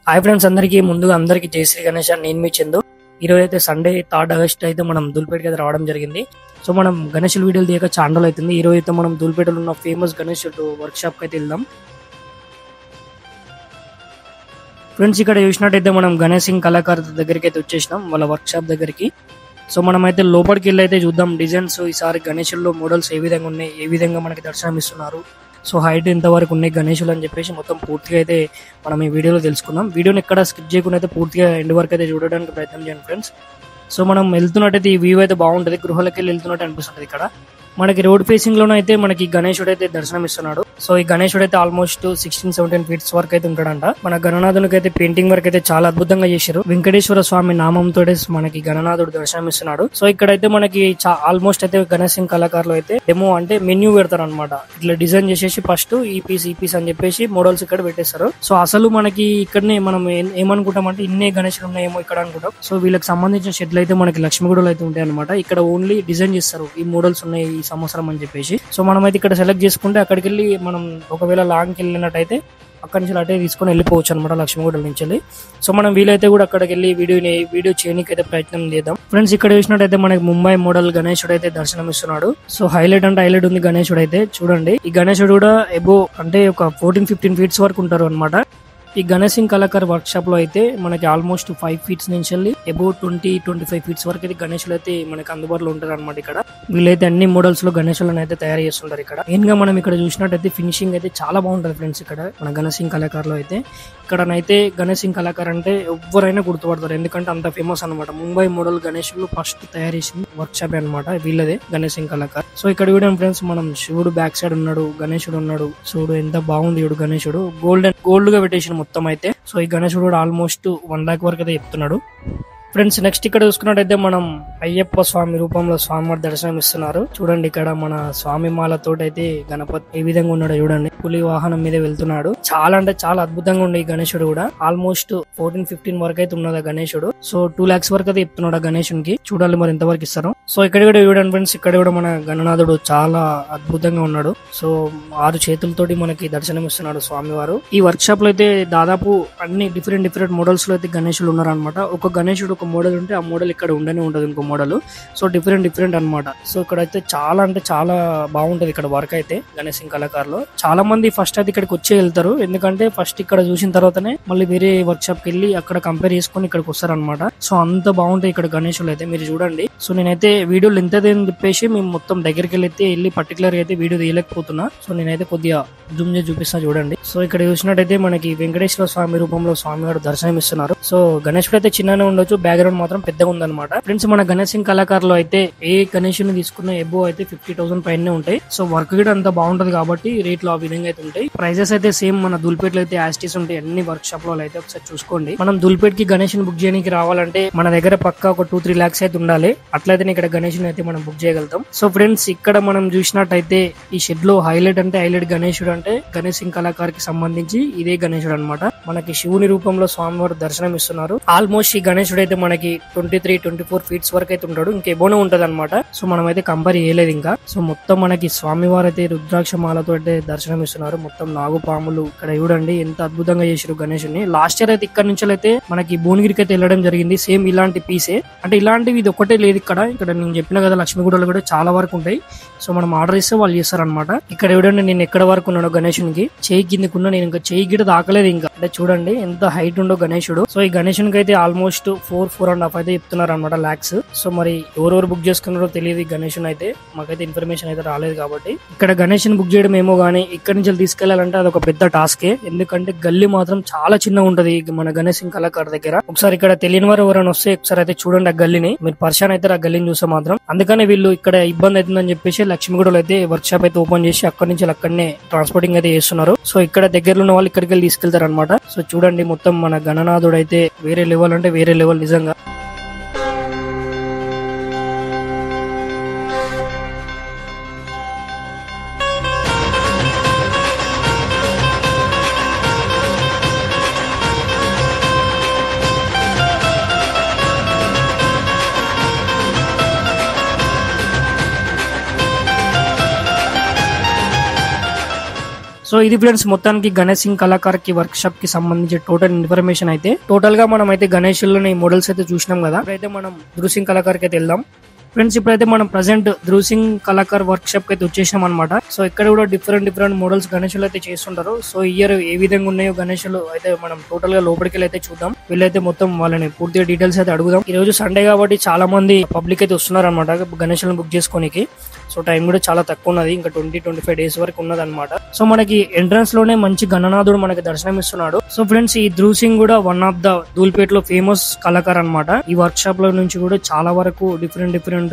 Hi friends, అందరికీ జై శ్రీ గణేష్. నేను మీ చందు. ఈ రోజు అయితే సండే 3 ఆగస్ట్ అయితే మనం దూల్పేటకి అయితే రావడం జరిగింది. సో మనం గణేషుల వీడియోలు తీయక చాలా రోజులు అవుతుంది. ఈ రోజు అయితే మనం దూల్పేటలో ఉన్న ఫేమస్ గణేషుడు వర్క్ షాప్ కి అయితే వెళ్దాం. ఫ్రెండ్స్, ఇక్కడ చూసినట్టయితే మనం గణేష్ సింగ్ కళాకారు దగ్గరికి అయితే వచ్చేసినాం, వాళ్ళ వర్క్ షాప్ దగ్గరికి. సో మనం అయితే లోపలికి వెళ్ళి అయితే చూద్దాం డిజైన్స్, ఈసారి గణేషుల్లో మోడల్స్ ఏ విధంగా ఉన్నాయి, ఏ విధంగా మనకి దర్శనం ఇస్తున్నారు, సో హైట్ ఎంత వరకు ఉన్నాయి గణేషులు అని చెప్పేసి మొత్తం పూర్తిగా అయితే మనం ఈ వీడియోలో తెలుసుకుందాం. వీడియోని ఎక్కడ స్కిప్ చేయకుండా అయితే పూర్తిగా ఎండ్ వరకు అయితే చూడడానికి ప్రయత్నం చేయండి ఫ్రెండ్స్. సో మనం వెళ్తున్నట్టయితే ఈ వ్యూ అయితే బాగుంటుంది, గృహాలకి వెళ్తున్నట్టు అనిపిస్తుంది. ఇక్కడ మనకి రోడ్ ఫేసింగ్ లోనే అయితే మనకి గణేశుడు అయితే దర్శనం ఇస్తున్నాడు. సో ఈ గణేశుడు అయితే ఆల్మోస్ట్ 16-17 ఫీట్స్ వరకు అయితే ఉంటాడంట. మన గణనాథునికి అయితే పెయింటింగ్ వర్క్ అయితే చాలా అద్భుతంగా చేశారు. వెంకటేశ్వర స్వామి నామంతో మనకి గణనాథుడు దర్శనం ఇస్తున్నాడు. సో ఇక్కడైతే మనకి ఆల్మోస్ట్ అయితే గణేష్ సింగ్ కళాకారులు అయితే డెమో అంటే మెన్యూ పెడతారు అనమాట. ఇట్లా డిజైన్ చేసేసి ఫస్ట్ ఈ పీస్ అని చెప్పేసి మోడల్స్ ఇక్కడ పెట్టేస్తారు. సో అసలు మనకి ఇక్కడనే మనం ఏమనుకుంటాం అంటే ఇన్నే గణేశుడు ఉన్నాయేమో ఇక్కడ అనుకుంటాం. సో వీళ్ళకి సంబంధించిన షెడ్లు అయితే మనకి లక్ష్మీగూడలు అయితే ఉంటాయి అనమాట. ఇక్కడ ఓన్లీ డిజైన్ చేస్తారు, ఈ మోడల్స్ ఉన్నాయి ఈ సంవత్సరం అని చెప్పేసి. సో మనం అయితే ఇక్కడ సెలెక్ట్ చేసుకుంటే అక్కడికి వెళ్ళి మనం ఒకవేళ లాంగ్కి వెళ్ళినట్టయితే అక్కడి నుంచి అటే తీసుకొని వెళ్ళిపోవచ్చు అనమాట, లక్ష్మీగూడ నుంచి వెళ్ళి. సో మనం వీలైతే కూడా అక్కడికి వెళ్ళి వీడియో చేయడానికి అయితే ప్రయత్నం చేద్దాం. ఫ్రెండ్స్, ఇక్కడ చూసినట్టయితే మనకి ముంబై మోడల్ గణేశుడు అయితే దర్శనం ఇస్తున్నాడు. సో హైలైట్ అంటే హైలైట్ ఉంది గణేశుడు అయితే. చూడండి, ఈ గణేశుడు కూడా ఎబో అంటే ఒక 14-15 ఫీట్స్ వరకు ఉంటారు అనమాట. ఈ గణేష్ సింగ్ కళాకార్ వర్క్ షాప్ లో అయితే మనకి ఆల్మోస్ట్ 5 ఫీట్స్ నుంచి వెళ్ళి అబౌట్ 20-25 ఫీట్స్ వరకు అయితే గణేషులు అయితే మనకి అందుబాటులో ఉంటారు అనమాట. ఇక్కడ వీళ్ళైతే అన్ని మోడల్స్ లో గణేశులను అయితే తయారు చేస్తుంటారు. ఇక్కడ మెయిన్ గా మనం ఇక్కడ చూసినట్టయితే ఫినిషింగ్ అయితే చాలా బాగుంటది ఫ్రెండ్స్. ఇక్కడ మన గణేష్ సింగ్ కళాకార్ లో అయితే ఇక్కడనైతే గణేష్ సింగ్ కళాకార్ అంటే ఎవరైనా గుర్తుపడతారు, ఎందుకంటే అంత ఫేమస్ అనమాట. ముంబై మోడల్ గణేశులు ఫస్ట్ తయారు చేసింది వర్క్ షాప్ అనమాట, వీళ్ళదే గణేష్ సింగ్ కళాకార్. సో ఇక్కడ చూడండి ఫ్రెండ్స్, మనం శివుడు బ్యాక్ సైడ్ ఉన్నాడు, గణేశుడు ఉన్నాడు. చూడు ఎంత బాగుంది చూడు గణేశుడు, గోల్డ్ గా పెట్టేసిన మొత్తం అయితే. సో ఈ గణేశుడు కూడా ఆల్మోస్ట్ 1 lakh వరకు అయితే చెప్తున్నాడు. ఫ్రెండ్స్, నెక్స్ట్ ఇక్కడ చూసుకున్నట్టయితే మనం అయ్యప్ప స్వామి రూపంలో స్వామివారి దర్శనం ఇస్తున్నారు. చూడండి, ఇక్కడ మన స్వామి మాలతో అయితే గణపతి ఏ విధంగా ఉన్నాడో చూడండి, పులి వాహనం మీద వెళ్తున్నాడు. చాలా అంటే చాలా అద్భుతంగా ఉండే ఈ గణేశుడు కూడా. ఆల్మోస్ట్ 14-15 వరకు అయితే ఉన్నది గణేశుడు. సో 2 lakhs వరకు అయితే చెప్తున్నాడు గణేశునికి. చూడాలి మరి ఎంత వరకు ఇస్తారు. సో ఇక్కడ కూడా చూడండి ఫ్రెండ్స్, ఇక్కడ కూడా మన గణనాథుడు చాలా అద్భుతంగా ఉన్నాడు. సో 6 చేతులతోటి మనకి దర్శనం ఇస్తున్నాడు స్వామివారు. ఈ వర్క్ షాప్ లో అయితే దాదాపు అన్ని డిఫరెంట్ మోడల్స్ లో అయితే గణేశులు ఉన్నారు అనమాట. ఒక గణేశుడు ఒక మోడల్ ఉంటే ఆ మోడల్ ఇక్కడ ఉండనే ఉండదు ఇంకో మోడల్. సో డిఫరెంట్ అనమాట. సో ఇక్కడ అయితే చాలా అంటే చాలా బాగుంటది ఇక్కడ వర్క్ అయితే గణేష్ సింగ్ కళాకారులో. చాలా మంది ఫస్ట్ అయితే ఇక్కడికి వచ్చి వెళ్తారు, ఎందుకంటే ఫస్ట్ ఇక్కడ చూసిన తర్వాతనే మళ్ళీ వేరే వర్క్ షాప్ కి వెళ్ళి అక్కడ కంపేర్ చేసుకుని ఇక్కడికి వస్తారు అనమాట. సో అంత బాగుంటాయి ఇక్కడ గణేశులు అయితే, మీరు చూడండి. సో నేనైతే వీడియోలు ఎంత అని చెప్పేసి మేము మొత్తం దగ్గరికి వెళ్ళి పర్టికులర్ అయితే వీడియో తీయలేకపోతున్నా. సో నేనైతే కొద్దిగా జూమ్ చేసి చూపిస్తున్నా చూడండి. సో ఇక్కడ చూసినట్టయితే మనకి వెంకటేశ్వర స్వామి రూపంలో స్వామివారు దర్శనం ఇస్తున్నారు. సో గణేశుడు అయితే చిన్ననే ఉండొచ్చు, బ్యాక్గ్రౌండ్ మాత్రం పెద్దగా ఉందన్నమాట. ఫ్రెండ్స్, మన గణేష్ సింగ్ కళాకారులో అయితే ఏ గణేశుని తీసుకున్న ఎబో అయితే 50,000 పైనే ఉంటాయి. సో వర్క్ కూడా అంత బాగుంటది కాబట్టి రేట్లు ఆ విధంగా అయితే ఉంటాయి. ప్రైజెస్ అయితే సేమ్ మన దుల్పేటలో అయితే యాస్టీస్ ఉంటాయి అన్ని వర్క్ షాప్ లో అయితే. ఒకసారి చూసుకోండి. మనం దుల్పేట్ కి గణేష్ బుక్ చేయడానికి రావాలంటే మన దగ్గర పక్కా ఒక 2-3 lakhs అయితే ఉండాలి. అట్లయితే ఇక్కడ గణేష్ అయితే మనం బుక్ చేయగలుగుతాం. సో ఫ్రెండ్స్, ఇక్కడ మనం చూసినట్టయితే ఈ షెడ్ లో హైలైట్ అంటే హైలైట్ గణేశుడు అంటే గణేష్ సింగ్ కళాకార్ కి సంబంధించి ఇదే గణేశుడు అనమాట. మనకి శివుని రూపంలో స్వామివారు దర్శనం ఇస్తున్నారు. ఆల్మోస్ట్ ఈ గణేశుడు అయితే మనకి 23-24 ఫీట్స్ వరకు అయితే ఉంటాడు, ఇంకెబోనే ఉంటది అనమాట. సో మనం అయితే కంపేర్ చేయలేదు ఇంకా. సో మొత్తం మనకి స్వామివారు అయితే రుద్రాక్ష మాలతో అయితే దర్శనం ఇస్తున్నారు. మొత్తం నాగుపాములు ఇక్కడ చూడండి ఎంత అద్భుతంగా చేశారు గణేశుని. లాస్ట్ ఇయర్ అయితే ఇక్కడ నుంచి అయితే మనకి భువనగిరికి అయితే వెళ్ళడం జరిగింది, సేమ్ ఇలాంటి పీసే. అంటే ఇలాంటివి ఇది ఒకటే లేదు ఇక్కడ నేను చెప్పిన కదా లక్ష్మీగూడలో కూడా చాలా వరకు ఉంటాయి. సో మనం ఆర్డర్ ఇస్తే వాళ్ళు చేస్తారనమాట. ఇక్కడ చూడండి, నేను ఎక్కడ వరకు ఉన్నాను గణేశునికి, చేయి కిందకున్నా, నేను ఇంకా చేయి గిట దాకలేదు ఇంకా. అంటే చూడండి ఎంత హైట్ ఉండో గణేశుడు. సో ఈ గణేశునికి అయితే ఆల్మోస్ట్ 4.5 అయితే చెప్తున్నారు అనమాట lakhs. సో మరి ఎవరెవరు బుక్ చేసుకున్నారో తెలియదు ఈ గణేశుని అయితే, మాకైతే ఇన్ఫర్మేషన్ అయితే రాలేదు కాబట్టి. ఇక్కడ గణేశుని బుక్ చేయడం ఏమో గానీ ఇక్కడి నుంచి తీసుకెళ్లాలంటే అది ఒక పెద్ద టాస్కే, ఎందుకంటే గల్లీ మాత్రం చాలా చిన్న ఉంటది మన గణేష్ సింగ్ కళాకార్ దగ్గర. ఒకసారి ఇక్కడ తెలియని వారు ఎవరైనా వస్తే ఒకసారి అయితే చూడండి ఆ గల్లీని, మీరు పరిశాన్ అయితే ఆ గల్లీని చూస్తే మాత్రం. అందుకనే వీళ్ళు ఇక్కడ ఇబ్బంది అవుతుందని చెప్పేసి లక్ష్మీగూడలో అయితే వర్క్ షాప్ అయితే ఓపెన్ చేసి అక్కడి నుంచి అక్కడనే ట్రాన్స్పోర్టింగ్ అయితే చేస్తున్నారు. సో ఇక్కడ దగ్గరలో ఉన్న వాళ్ళు ఇక్కడికి వెళ్ళి తీసుకెళ్తారు అనమాట. సో చూడండి, మొత్తం మన గణనాథుడు అయితే వేరే లెవెల్ అంటే వేరే లెవెల్ నిజంగా. సో సో ఇది ఫ్రెండ్స్ మొత్తానికి గణేష్ సింగ్ కళాకార్ కి వర్క్ షాప్ కి సంబంధించి టోటల్ ఇన్ఫర్మేషన్ అయితే టోటల్ గా మనం అయితే గణేషుల్లోని మోడల్స్ అయితే చూసినాం కదా. ఇప్పుడైతే మనం ధృవ్ సింగ్ కళాకార్ కి అయితే వెళ్దాం ఫ్రెండ్స్. ఇప్పుడైతే మనం present Dhruv Singh Kalakar work shop కి అయితే వచ్చేసాం అనమాట. సో ఇక్కడ కూడా డిఫరెంట్ మోడల్స్ గణేషులు అయితే చేస్తుంటారు. సో ఇయర్ ఏ విధంగా ఉన్నాయో గణేషులు అయితే మనం టోటల్ గా లోపలికి అయితే చూద్దాం. వీళ్ళైతే మొత్తం వాళ్ళని పూర్తిగా డీటెయిల్స్ అయితే అడుగుదాం. ఈ రోజు సండే కాబట్టి చాలా మంది పబ్లిక్ అయితే వస్తున్నారు అనమాట గణేషులను బుక్ చేసుకోనికి. సో టైం కూడా చాలా తక్కువ ఉన్నది, ఇంకా 20-25 డేస్ వరకు ఉన్నది అనమాట. సో మనకి ఎంట్రన్స్ లోనే మంచి గణనాథుడు మనకి దర్శనం ఇస్తున్నాడు. సో ఫ్రెండ్స్ ఈ ధృవ్ సింగ్ కూడా వన్ ఆఫ్ ద ధూల్పేట్ లో ఫేమస్ కళాకార్ అనమాట. ఈ వర్క్ షాప్ లో నుంచి కూడా చాలా వరకు డిఫరెంట్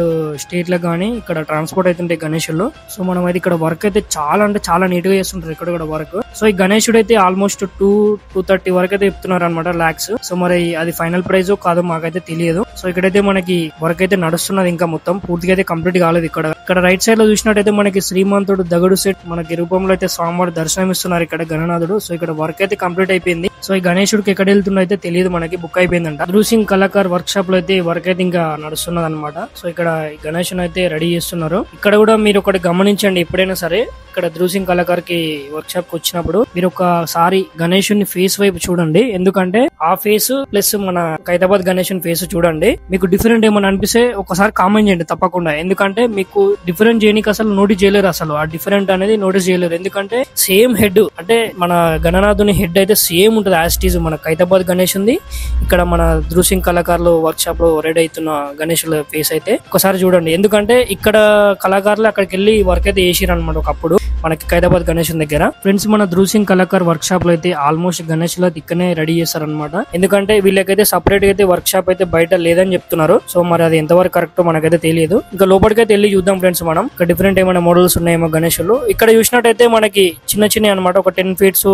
స్టేట్ లకు గానీ ఇక్కడ ట్రాన్స్పోర్ట్ అవుతుంటాయి గణేషులు. సో మనం అయితే ఇక్కడ వర్క్ అయితే చాలా నీట్ గా చేస్తుంటారు ఇక్కడ కూడా వర్క్. సో ఈ గణేశుడు అయితే ఆల్మోస్ట్ 230 వరకు అయితే చెప్తున్నారు అనమాట లాక్స్. సో మరి అది ఫైనల్ ప్రైజ్ కాదో మాకైతే తెలియదు. సో ఇక్కడైతే మనకి వర్క్ అయితే నడుస్తున్నది, ఇంకా మొత్తం పూర్తిగా అయితే కంప్లీట్ కాలేదు. ఇక్కడ రైట్ సైడ్ లో చూసినట్టయితే మనకి శ్రీమంతుడు దగడు సెట్ మనకి రూపంలో అయితే స్వామివారు దర్శనం ఇస్తున్నారు ఇక్కడ గణనాథుడు. సో ఇక్కడ వర్క్ అయితే కంప్లీట్ అయిపోయింది. సో ఈ గణేశుడికి ఎక్కడ వెళ్తుందో అయితే తెలియదు, మనకి బుక్ అయిపోయిందంట. ధృవ్ సింగ్ కళాకార్ వర్క్ షాప్ లో అయితే వర్క్ అయితే ఇంకా నడుస్తున్నది అనమాట. సో ఇక్కడ గణేశుని అయితే రెడీ చేస్తున్నారు. ఇక్కడ కూడా మీరు ఒకటి గమనించండి, ఎప్పుడైనా సరే ఇక్కడ ధృవ్ సింగ్ కళాకార్ కి వర్క్ షాప్ కి వచ్చినప్పుడు మీరు ఒకసారి గణేశుని ఫేస్ వైపు చూడండి. ఎందుకంటే ఆ ఫేస్ ప్లస్ మన ఖైరతాబాద్ గణేశుని ఫేస్ చూడండి, మీకు డిఫరెంట్ ఏమని అనిపిస్తే ఒకసారి కామెంట్ చేయండి తప్పకుండా. ఎందుకంటే మీకు డిఫరెంట్ చేయడానికి అసలు నోటీస్ చేయలేరు, అసలు ఆ డిఫరెంట్ అనేది నోటీస్ చేయలేరు. ఎందుకంటే సేమ్ హెడ్, అంటే మన గణనాథుని హెడ్ అయితే సేమ్ ఉంటుంది యాజ్ ఇట్ ఈజ్. మన ఖైరతాబాద్ గణేష్ ఉంది, ఇక్కడ మన ధృవ్ సింగ్ కళాకారులు వర్క్ షాప్ లో రెడీ అవుతున్న గణేషుల ఫేస్ అయితే ఒకసారి చూడండి. ఎందుకంటే ఇక్కడ కళాకారులు అక్కడికి వెళ్ళి వర్క్ అయితే చేసిరు అనమాట ఒకప్పుడు మనకి ఖైరతాబాద్ గణేష్ దగ్గర. ఫ్రెండ్స్ మన ధృవ్ సింగ్ కళాకార్ వర్క్ షాప్ లో అయితే ఆల్మోస్ట్ గణేషులు ఇక్కడనే రెడీ చేస్తారనమాట. ఎందుకంటే వీళ్ళకైతే సపరేట్ గా అయితే వర్క్ షాప్ అయితే బయట లేదని చెప్తున్నారు. సో మరి అది ఎంతవరకు కరెక్ట్ మనకైతే తెలియదు. ఇంకా లోపలికైతే వెళ్ళి చూద్దాం ఫ్రెండ్స్ మనం. ఇక్కడ డిఫరెంట్ ఏమైనా మోడల్స్ ఉన్నాయేమో గణేషులు. ఇక్కడ చూసినట్టయితే మనకి చిన్న అనమాట, ఒక 10 ఫీట్స్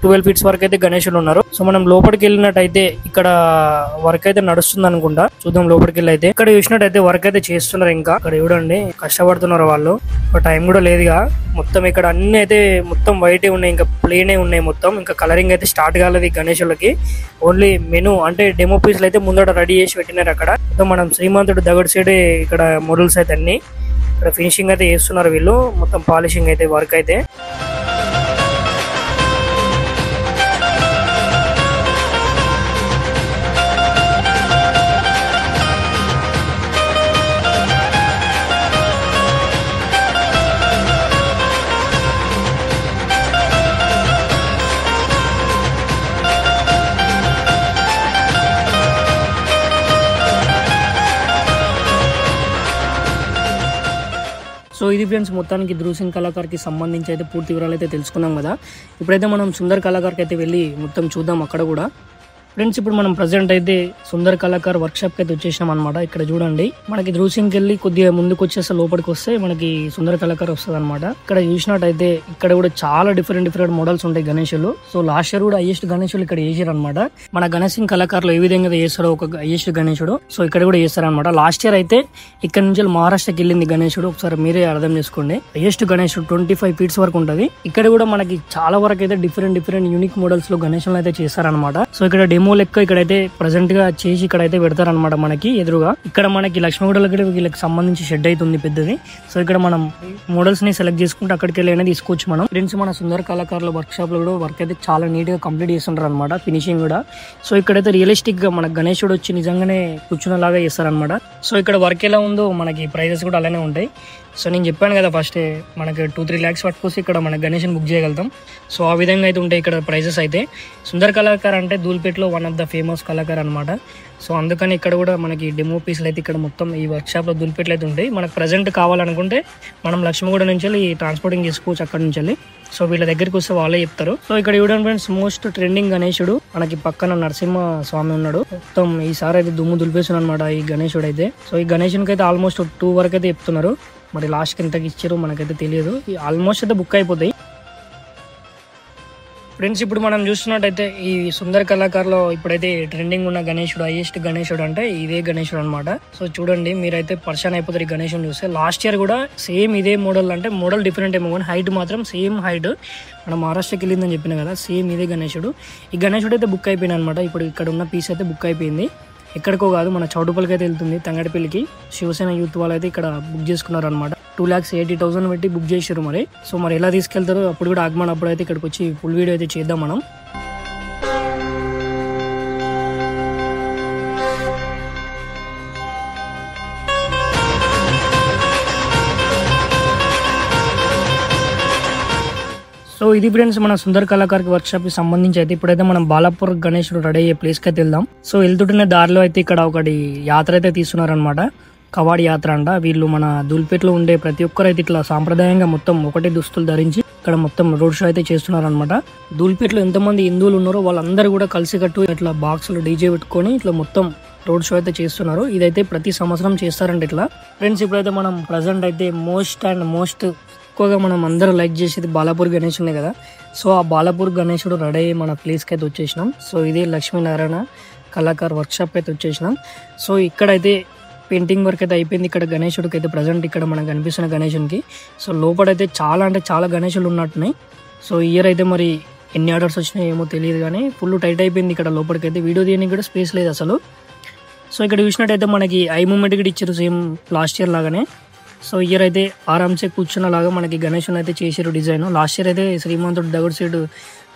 12 ఫీట్స్ వరకు అయితే గణేషులు ఉన్నారు. సో మనం లోపలికి వెళ్ళినట్టయితే ఇక్కడ వర్క్ అయితే నడుస్తుంది అనుకుంటా, చూద్దాం లోపలికి వెళ్ళి అయితే. ఇక్కడ చూసినట్టయితే వర్క్ అయితే చేస్తున్నారు, ఇంకా ఇక్కడ చూడండి కష్టపడుతున్నారు వాళ్ళు. టైం కూడా లేదుగా. మొత్తం ఇక్కడ అన్ని అయితే మొత్తం వైట్ ఉన్నాయి, ఇంకా ప్లేనే ఉన్నాయి మొత్తం. ఇంకా కలరింగ్ అయితే స్టార్ట్ కాలేదు ఈ గణేషులకి. ఓన్లీ మెనూ అంటే డెమో పీస్లు అయితే ముందట రెడీ చేసి పెట్టినారు అక్కడ. సో మనం శ్రీమంతుడు దగడ్ సైడ్ ఇక్కడ మోడల్స్ అయితే అన్ని ఇక్కడ ఫినిషింగ్ అయితే చేస్తున్నారు వీళ్ళు, మొత్తం పాలిషింగ్ అయితే వర్క్ అయితే. సో ఇది ఫ్రెండ్స్ మొత్తానికి ధృవ్ సింగ్ కళాకార్ కి సంబంధించి అయితే పూర్తి వివరాలు అయితే తెలుసుకున్నాం కదా. ఇప్పుడైతే మనం సుందర్ కళాకార్కి అయితే వెళ్ళి మొత్తం చూద్దాం అక్కడ కూడా. ఫ్రెండ్స్ ఇప్పుడు మనం ప్రజెంట్ అయితే సుందర్ కళాకార్ వర్క్ షాప్ కి అయితే వచ్చేసాం అనమాట. ఇక్కడ చూడండి మనకి ధృవ్ సింగ్ వెళ్ళి కొద్దిగా ముందుకు వచ్చేస్తే లోపలికి వస్తే మనకి సుందర్ కళాకార్ వస్తుంది అనమాట. ఇక్కడ చూసినట్టయితే ఇక్కడ కూడా చాలా డిఫరెంట్ మోడల్స్ ఉంటాయి గణేషులు. సో లాస్ట్ ఇయర్ కూడా హైయెస్ట్ గణేషులు ఇక్కడ చేసారు అనమాట. మన గణేష్ సింగ్ కళాకార్ లో ఏ విధంగా చేస్తాడో ఒక హైయెస్ట్ గణేశుడు, సో ఇక్కడ కూడా చేస్తారనమాట. లాస్ట్ ఇయర్ అయితే ఇక్కడ నుంచి మహారాష్ట్రకి వెళ్ళింది గణేశుడు, ఒకసారి మీరే అర్థం చేసుకోండి. హైయెస్ట్ గణేశుడు 25 ఫీట్స్ వరకు ఉంటది. ఇక్కడ కూడా మనకి చాలా వరకు అయితే డిఫరెంట్ యూనిక్ మోడల్స్ లో గణేషులను అయితే చేస్తారనమాట. సో ఇక్కడ డెమో లెక్క ఇక్కడైతే ప్రెసెంట్ గా చేసి ఇక్కడైతే పెడతారనమాట మనకి ఎదురుగా. ఇక్కడ మనకి లక్ష్మీగూడ వీళ్ళకి సంబంధించి షెడ్ అయితే ఉంది పెద్దది. సో ఇక్కడ మనం మోడల్స్ ని సెలెక్ట్ చేసుకుంటే అక్కడికి వెళ్ళి తీసుకోవచ్చు మనం. ఫ్రెండ్స్ మన సుందర్ కళాకారుల వర్క్ షాప్ లో కూడా వర్క్ అయితే చాలా నీట్ గా కంప్లీట్ చేస్తుంటారు అనమాట, ఫినిషింగ్ కూడా. సో ఇక్కడైతే రియలిస్టిక్ గా మన గణేశుడు వచ్చి నిజంగానే కూర్చునేలాగా చేస్తారనమాట. సో ఇక్కడ వర్క్ ఎలా ఉందో మనకి ప్రైజెస్ కూడా అలానే ఉంటాయి. సో నేను చెప్పాను కదా ఫస్ట్ మనకి 2-3 lakhs పట్టుకొస్తే ఇక్కడ మన గణేష్ని బుక్ చేయగలుగుతాం. సో ఆ విధంగా అయితే ఉంటాయి ఇక్కడ ప్రైజెస్ అయితే. సుందర్ కళాకార్ అంటే ధూల్పేట్లో వన్ ఆఫ్ ద ఫేమస్ కళాకార్ అనమాట. సో అందుకని ఇక్కడ కూడా మనకి డెమో పీస్లు అయితే ఇక్కడ మొత్తం ఈ వర్క్ షాప్ లో దులిపేట్లు అయితే ఉంటాయి. మనకు ప్రజెంట్ కావాలనుకుంటే మనం లక్ష్మీగూడ నుంచి వెళ్ళి ట్రాన్స్పోర్టింగ్ చేసుకోవచ్చు అక్కడ నుంచి వెళ్ళి. సో వీళ్ళ దగ్గరికి వస్తే వాళ్ళే చెప్తారు. సో ఇక్కడ చూడండి ఫ్రెండ్స్, మోస్ట్ ట్రెండింగ్ గణేశుడు మనకి పక్కన నరసింహ స్వామి ఉన్నాడు. మొత్తం ఈసారి అయితే దుమ్ము దులిపేసాడు అనమాట ఈ గణేశుడు అయితే. సో ఈ గణేశునికి అయితే ఆల్మోస్ట్ 2 వరకు అయితే చెప్తున్నారు. మరి లాస్ట్కి ఎంతకి ఇచ్చారో మనకైతే తెలియదు. ఆల్మోస్ట్ అయితే బుక్ అయిపోతాయి. ఫ్రెండ్స్ ఇప్పుడు మనం చూస్తున్నట్టయితే ఈ సుందర్ కళాకారులో ఇప్పుడైతే ట్రెండింగ్ ఉన్న గణేశుడు, హైయెస్ట్ గణేశుడు అంటే ఇదే గణేశుడు అనమాట. సో చూడండి మీరైతే పర్షన్ అయిపోతారు ఈ గణేశుని చూస్తే. లాస్ట్ ఇయర్ కూడా సేమ్ ఇదే మోడల్, అంటే మోడల్ డిఫరెంట్ ఏమో కానీ హైట్ మాత్రం సేమ్ హైట్. మనం మహారాష్ట్రకి వెళ్ళిందని చెప్పిన కదా, సేమ్ ఇదే గణేశుడు. ఈ గణేశుడు అయితే బుక్ అయిపోయింది అనమాట. ఇప్పుడు ఇక్కడ ఉన్న పీస్ అయితే బుక్ అయిపోయింది. ఎక్కడికో కాదు, మన చౌటుపల్లికి అయితే వెళ్తుంది, తంగడిపల్లికి. శివసేన యూత్ వాళ్ళు అయితే ఇక్కడ బుక్ చేసుకున్నారు అనమాట. 2,80,000 పెట్టి బుక్ చేశారు మరి. సో మరి ఎలా తీసుకెళ్తారో అప్పుడు కూడా ఆగమన్ అప్పుడు అయితే ఇక్కడికి వచ్చి ఫుల్ వీడియో అయితే చేద్దాం మనం. సో ఇది ఫ్రెండ్స్ మన సుందర్ కళాకార్ వర్క్షాప్ కి సంబంధించి అయితే ఇప్పుడైతే మనం బాలాపూర్ గణేశుడు రెడీ అయ్యే ప్లేస్ కి అయితే వెళ్దాం. సో వెళ్తుంటున్న దారిలో అయితే ఇక్కడ ఒకటి యాత్ర అయితే తీస్తున్నారనమాట, కవాడి యాత్ర అంట. వీళ్ళు మన దూల్పేటలో ఉండే ప్రతి ఒక్కరు అయితే ఇట్లా సాంప్రదాయంగా మొత్తం ఒకటే దుస్తులు ధరించి ఇక్కడ మొత్తం రోడ్ షో అయితే చేస్తున్నారనమాట. దూల్పేటలో ఎంతమంది హిందువులు ఉన్నారో వాళ్ళందరూ కూడా కలిసికట్టు ఇట్లా బాక్సులు డీజే పెట్టుకొని ఇట్లా మొత్తం రోడ్ షో అయితే చేస్తున్నారు. ఇదైతే ప్రతి సంవత్సరం చేస్తారంట ఇట్లా. ఫ్రెండ్స్ ఇప్పుడైతే మనం ప్రజెంట్ అయితే మోస్ట్ ఎక్కువగా మనం అందరూ లైక్ చేసేది బాలాపూర్ గణేశుడే కదా. సో ఆ బాలాపూర్ గణేశుడు రెడీ అయ్యి మన ప్లేస్కి అయితే వచ్చేసినాం. సో ఇదే లక్ష్మీనారాయణ కళాకార్ వర్క్షాప్ అయితే వచ్చేసినాం. సో ఇక్కడైతే పెయింటింగ్ వర్క్ అయితే అయిపోయింది. ఇక్కడ గణేశుడికి అయితే ప్రజెంట్ ఇక్కడ మనకు కనిపిస్తున్న గణేశునికి. సో లోపలైతే చాలా గణేశులు ఉన్నట్టున్నాయి. సో ఇయర్ అయితే మరి ఎన్ని ఆర్డర్స్ వచ్చినాయి ఏమో తెలియదు కానీ ఫుల్ టైట్ అయిపోయింది ఇక్కడ లోపలికి అయితే. వీడియో తీయడానికి కూడా స్పేస్ లేదు అసలు. సో ఇక్కడ చూసినట్టయితే మనకి ఐ మూమెంట్ కూడా ఇచ్చారు సేమ్ లాస్ట్ ఇయర్ లాగానే. సో ఇయర్ అయితే ఆరామ్సే కూర్చున్నలాగా మనకి గణేశుని అయితే చేసారు డిజైన్. లాస్ట్ ఇయర్ అయితే శ్రీమంతుడు దగడ్ సైడ్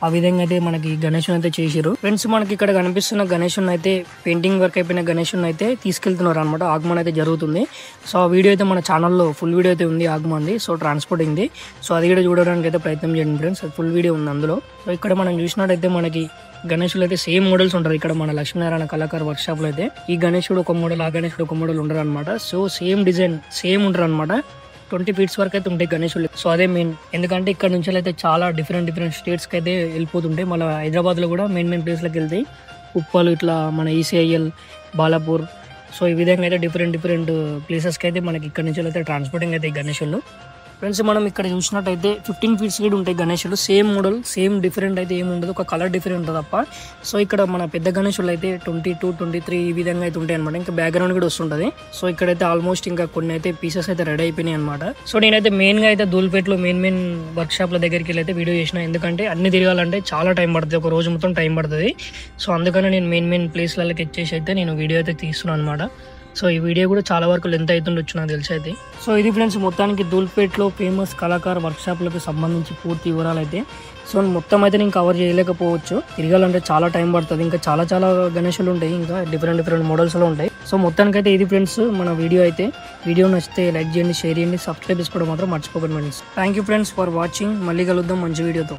ఆ విధంగా అయితే మనకి గణేశుని అయితే చేసారు. ఫ్రెండ్స్ మనకి ఇక్కడ కనిపిస్తున్న గణేశుని అయితే పెయింటింగ్ వర్క్ అయిపోయిన గణేశుని అయితే తీసుకెళ్తున్నారు అనమాట. ఆగమన్ అయితే జరుగుతుంది. సో ఆ వీడియో అయితే మన ఛానల్లో ఫుల్ వీడియో అయితే ఉంది ఆగమన్ది. సో ట్రాన్స్పోర్టింగ్ది. సో అది కూడా చూడడానికి అయితే ప్రయత్నం చేయండి ఫ్రెండ్స్, ఫుల్ వీడియో ఉంది అందులో. సో ఇక్కడ మనం చూసినట్టయితే మనకి గణేశులు అయితే సేమ్ మోడల్స్ ఉంటారు ఇక్కడ మన లక్ష్మీనారాయణ కళాకార్ వర్క్షాప్ లో అయితే. ఈ గణేశుడు ఒక మోడల్, ఆ గణేశుడు ఒక మోడల్ ఉండరు అనమాట. సో సేమ్ డిజైన్ సేమ్ ఉంటారు అనమాట. 20 feet వరకు అయితే ఉంటాయి గణేశులు. సో అదే మెయిన్, ఎందుకంటే ఇక్కడ నుంచి అయితే చాలా డిఫరెంట్ స్టేట్స్ కి అయితే వెళ్ళిపోతుంటాయి. మళ్ళీ హైదరాబాద్ లో కూడా మెయిన్ ప్లేస్లకు వెళ్తాయి. ఉప్పల్ ఇట్లా మన ఈసీఐఎల్, బాలాపూర్. సో ఈ విధంగా అయితే డిఫరెంట్ ప్లేసెస్కి అయితే మనకి ఇక్కడ నుంచి అయితే ట్రాన్స్పోర్టింగ్ అయితే గణేశులు. ఫ్రెండ్స్ మనం ఇక్కడ చూసినట్టయితే 15 feet కూడా ఉంటాయి గణేశులు. సేమ్ మోడల్ సేమ్ డిఫరెంట్ అయితే ఏమి ఉండదు, ఒక కలర్ డిఫరెంట్ ఉంటుంది తప్ప. సో ఇక్కడ మన పెద్ద గణేశులు అయితే 22, 23 ఈ విధంగా అయితే ఉంటాయి అనమాట. ఇంకా బ్యాక్గ్రౌండ్ కూడా వస్తుంటుంది. సో ఇక్కడైతే ఆల్మోస్ట్ ఇంకా కొన్ని అయితే పీసెస్ అయితే రెడీ అయిపోయినాయి అనమాట. సో నేనైతే మెయిన్గా అయితే దూల్పేటలో మెయిన్ వర్క్షాప్ల దగ్గరికి వెళ్ళి అయితే వీడియో చేసిన. ఎందుకంటే అన్ని తిరగాలంటే చాలా టైం పడుతుంది, ఒక రోజు మొత్తం టైం పడుతుంది. సో అందుకని నేను మెయిన్ ప్లేస్లకి వచ్చేసి అయితే నేను వీడియో అయితే తీస్తున్నాను అనమాట. సో ఈ వీడియో కూడా చాలా వరకు లెంత్ అవుతుండొచ్చు నాకు తెలిసి అయితే. సో ఇది ఫ్రెండ్స్ మొత్తానికి దూల్పేటలో ఫేమస్ కళాకార్ వర్క్షాప్లకు సంబంధించి పూర్తి వివరాలు అయితే. సో మొత్తం అయితే నేను కవర్ చేయలేకపోవచ్చు, తిరగాలంటే చాలా టైం పడుతుంది. ఇంకా చాలా గణేశులు ఉంటాయి, ఇంకా డిఫరెంట్ మోడల్స్లో ఉంటాయి. సో మొత్తానికి అయితే ఇది ఫ్రెండ్స్ మన వీడియో అయితే. వీడియో నచ్చితే లైక్ చేయండి, షేర్ చేయండి, సబ్స్క్రైబ్ చేసుకోవడం మాత్రం మర్చిపోకండి friends. Thank you friends for watching. మళ్ళీ కలుద్దాం మంచి వీడియోతో.